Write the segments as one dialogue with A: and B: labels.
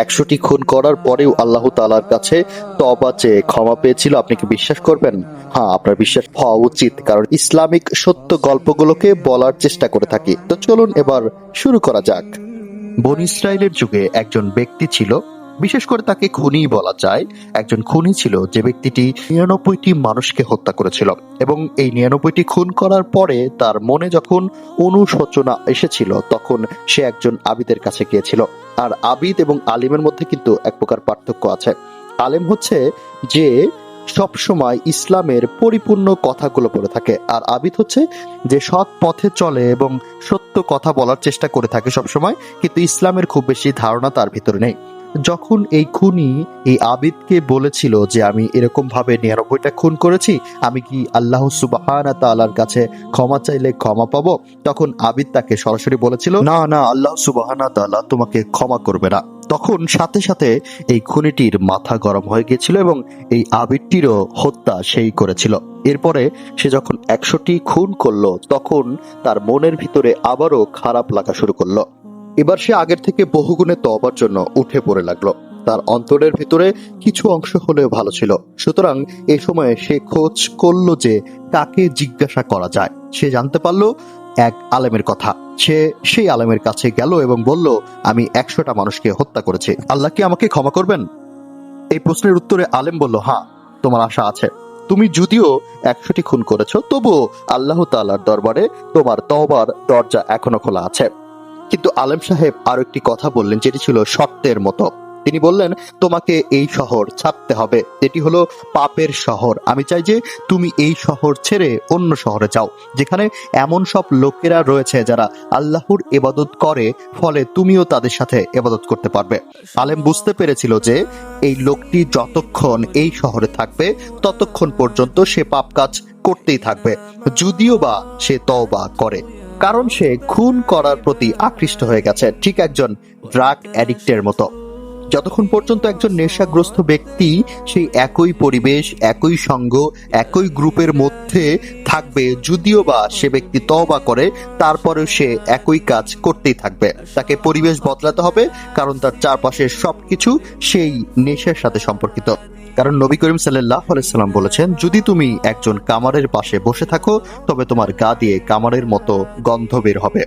A: 100টি খুন করার পরেও আল্লাহ তাআলার কাছে তওবা চেয়ে ক্ষমা পেয়েছিল, আপনি কি বিশ্বাস করবেন? হ্যাঁ, আপনার বিশ্বাস হওয়া উচিত, কারণ ইসলামিক সত্য গল্পগুলোকে বলার চেষ্টা করে থাকি। তো চলুন এবার শুরু করা যাক। বনী ইসরায়েলের যুগে একজন ব্যক্তি ছিল, বিশেষ করে তাকে খুনি বলা যায়। একজন খুনি ছিল যে ব্যক্তিটি 99টি মানুষকে হত্যা করেছিল, এবং এই 99টি খুন করার পরে তার মনে যখন অনুশোচনা এসেছিল তখন সে একজন আবিদের কাছে গিয়েছিল। আর আবিদ এবং আলিমের মধ্যে কিন্তু এক প্রকার পার্থক্য আছে। আলেম হচ্ছে যে সব সময় ইসলামের পরিপূর্ণ কথাগুলো বলে থাকে, আর আবিদ হচ্ছে যে সৎ পথে চলে এবং সত্য কথা বলার চেষ্টা করে থাকে সব সময়, কিন্তু ইসলামের খুব বেশি ধারণা তার ভিতরে নেই। যখন এই খুনি এই আবিদকে বলেছিল যে আমি এরকম ভাবে 99টা খুন করেছি, আমি কি আল্লাহ সুবহানাহু তাআলার কাছে ক্ষমা চাইলে ক্ষমা পাবো, তখন আবিদ তাকে সরাসরি বলেছিল, না না, আল্লাহ সুবহানাহু তাআলা তোমাকে ক্ষমা করবে না। তখন সাথে সাথে এই খুনিটির মাথা গরম হয়ে গিয়েছিল এবং এই আবিদটিরও হত্যা সেই করেছিল। এরপরে সে যখন 100টি খুন করলো তখন তার মনের ভিতরে আবারও খারাপ লাগা শুরু করলো। এবার সে আগের থেকে বহুগুণে তওবার জন্য উঠে পড়ে লাগলো। তার অন্তরের ভিতরে কিছু অংশ হলেও ভালো ছিল, সুতরাং এই সময়ে সে খোঁজ করলো যে কাকে জিজ্ঞাসা করা যায়। সে জানতে পারলো এক আলেমের কথা। সে সেই আলেমের কাছে গেল এবং বলল, আমি 100টা মানুষকে হত্যা করেছি, আল্লাহ কি আমাকে ক্ষমা করবেন? এই প্রশ্নের উত্তরে আলেম বলল, হ্যাঁ, তোমার আশা আছে। তুমি যদিও 100টি খুন করেছো, তবুও আল্লাহ তাআলার দরবারে তোমার তওবার দরজা এখনো খোলা আছে। কিন্তু আলেম সাহেব আরো একটি কথা বললেন, যেটি ছিল শর্তের মতো। তিনি বললেন, তোমাকে এই শহর ছাড়তে হবে, এটি হলো পাপের শহর। আমি চাই যে তুমি এই শহর ছেড়ে অন্য শহরে যাও, যেখানে এমন সব লোকেরা রয়েছে যারা আল্লাহর ইবাদত করে, ফলে তুমিও তাদের সাথে ইবাদত করতে পারবে। আলেম বুঝতে পেরেছিল যে এই লোকটি যতক্ষণ এই শহরে থাকবে ততক্ষণ পর্যন্ত সে পাপ কাজ করতেই থাকবে, যদিও বা সে তওবা করে, কারণ সে খুন করার প্রতি আকৃষ্ট হয়ে গেছে, ঠিক একজন ড্রাগ অ্যাডিক্টের মতো। যতক্ষণ পর্যন্ত একজন নেশাগ্রস্ত ব্যক্তি সেই একই পরিবেশ, একই সঙ্গ, একই গ্রুপের মধ্যে থাকবে, যদিও বা সে ব্যক্তি তওবা করে, তারপরেও সে একই কাজ করতেই থাকবে। তাকে পরিবেশ বদলাতে হবে, কারণ তার চারপাশের সবকিছু সেই নেশার সাথে সম্পর্কিত। কারণ নবী করিম সাল্লাল্লাহু আলাইহি সাল্লাম বলেছেন, যদি তুমি একজন কামারের পাশে বসে থাকো তবে তোমার গা দিয়ে কামারের মতো গন্ধ বের হবে,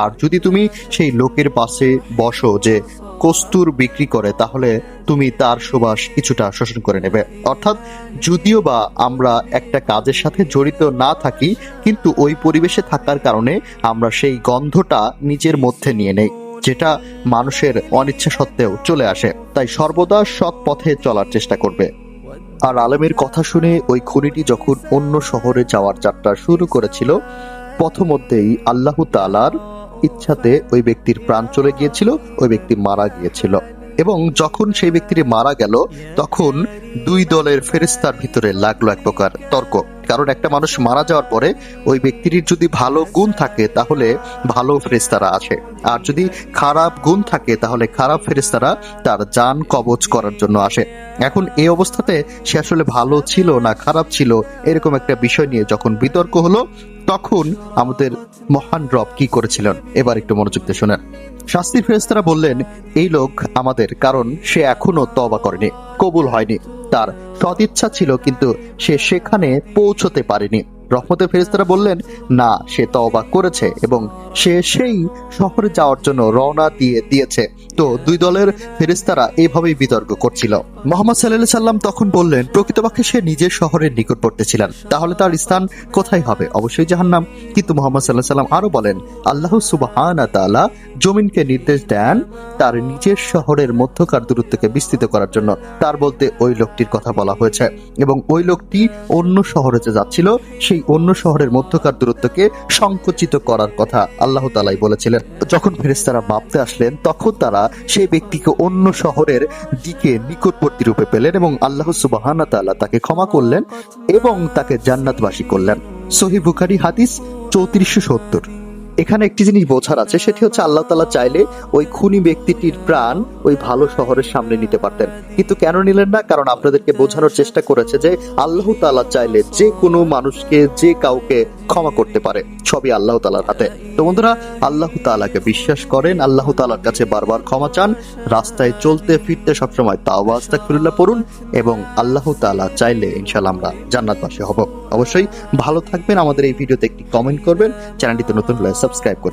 A: আর যদি তুমি সেই লোকের পাশে বসো যে কস্তুর বিক্রি করে, তাহলে তুমি তার সুবাস কিছুটা শোষণ করে নেবে। অর্থাৎ যদিও বা আমরা একটা কাজের সাথে জড়িত না থাকি, কিন্তু ওই পরিবেশে থাকার কারণে আমরা সেই গন্ধটা নিজের মধ্যে নিয়ে নেই, যেটা মানুষের অনিচ্ছা সত্ত্বেও চলে আসে। তাই সর্বদা সৎ পথে চলার চেষ্টা করবে। আর আলেমের কথা শুনে ওই খুনিটি যখন অন্য শহরে যাওয়ার যাত্রা শুরু করেছিল, পথমধ্যেই আল্লাহ তাআলার ইচ্ছাতে ওই ব্যক্তির প্রাণ চলে গিয়েছিল, ওই ব্যক্তি মারা গিয়েছিল। এবং যখন সেই ব্যক্তিটি মারা গেল তখন দুই দলের ফেরেশতার ভিতরে লাগলো এক প্রকার তর্ক। কারণ একটা মানুষ মারা যাওয়ার পরে ওই ব্যক্তিটির যদি ভালো গুণ থাকে তাহলে ভালো ফেরেশতারা আসে, আর যদি খারাপ গুণ থাকে তাহলে খারাপ ফেরেশতারা তার জান কবজ করার জন্য আসে। এখন এই অবস্থাতে সে আসলে ভালো ছিল না খারাপ ছিল, এরকম একটা বিষয় নিয়ে যখন বিতর্ক হলো, তখন আমাদের মহান রব কি করেছিলেন এবার একটু মনোযোগ দিয়ে শোনেন। শাস্তির ফেরেশতারা বললেন, এই লোক আমাদের, কারণ সে এখনো তওবা করেনি, কবুল হয়নি, তার সদিচ্ছা ছিল কিন্তু সে সেখানে পৌঁছতে পারেনি। রহমতের ফেরেশতারা বললেন, না, সে তওবা করেছে এবং সে সেই শহরে যাওয়ার জন্য রওনা দিয়েছে। তো দুই দলের ফেরেশতারা এইভাবেই বিতর্ক করছিল। মুহাম্মদ সাল্লাল্লাহু আলাইহি সাল্লাম তখন বললেন, প্রকৃতপক্ষে সে নিজের শহরের নিকটবর্তী ছিলেন, তাহলে তার স্থান কোথায় হবে? অবশ্যই জাহান্নাম। কিন্তু মুহাম্মদ সাল্লাল্লাহু আলাইহি সাল্লাম আরো বলেন, আল্লাহ সুবহানাহু তাআলা জমিনকে নির্দেশ দেন তার নিজের শহরের মধ্যকার দূরত্বকে বিস্তৃত করার জন্য। তার বলতে ওই লোকটির কথা বলা হয়েছে, এবং ওই লোকটি অন্য শহরে যে যাচ্ছিল সেই অন্য শহরের মধ্যকার দূরত্বকে সংকুচিত করার কথা আল্লাহ তাআলাই বলেছিলেন। যখন ফেরেশতারা মাপতে আসলেন তখন তারা সেই ব্যক্তিকে অন্য শহরের দিকে নিকটবর্তী রূপে পেলেন, এবং আল্লাহ সুবহানাহু তাআলা তাকে ক্ষমা করলেন এবং তাকে জান্নাতবাসী করলেন। সহিহ বুখারী হাদিস 3470। এখানে একটি জিনিস বোঝার আছে, সেটি হচ্ছে আল্লাহ তাআলা চাইলে ওই খুনি ব্যক্তিটির প্রাণ ওই ভালো শহরের সামনে নিতে পারতেন, কিন্তু কেন নিলেন না? কারণ আপনাদেরকে বোঝানোর চেষ্টা করেছে যে আল্লাহ তাআলা চাইলে যে কোনো মানুষকে, যে কাউকে ক্ষমা করতে পারে, সবই আল্লাহ তাআলার হাতে। তো বন্ধুরা, আল্লাহ তাআলাকে বিশ্বাস করেন, আল্লাহ তাআলার কাছে বারবার ক্ষমা চান, রাস্তায় চলতে ফিরতে সবসময় তাওবা আস্তাগফিরুল্লাহ পড়ুন, এবং আল্লাহ তাআলা চাইলে ইনশাআল্লাহ আমরা জান্নাতবাসী হব। অবশ্যই ভালো থাকবেন, আমাদের এই ভিডিওতে একটি কমেন্ট করবেন, চ্যানেলটিতে নতুন হলে সাবস্ক্রাইব করবেন।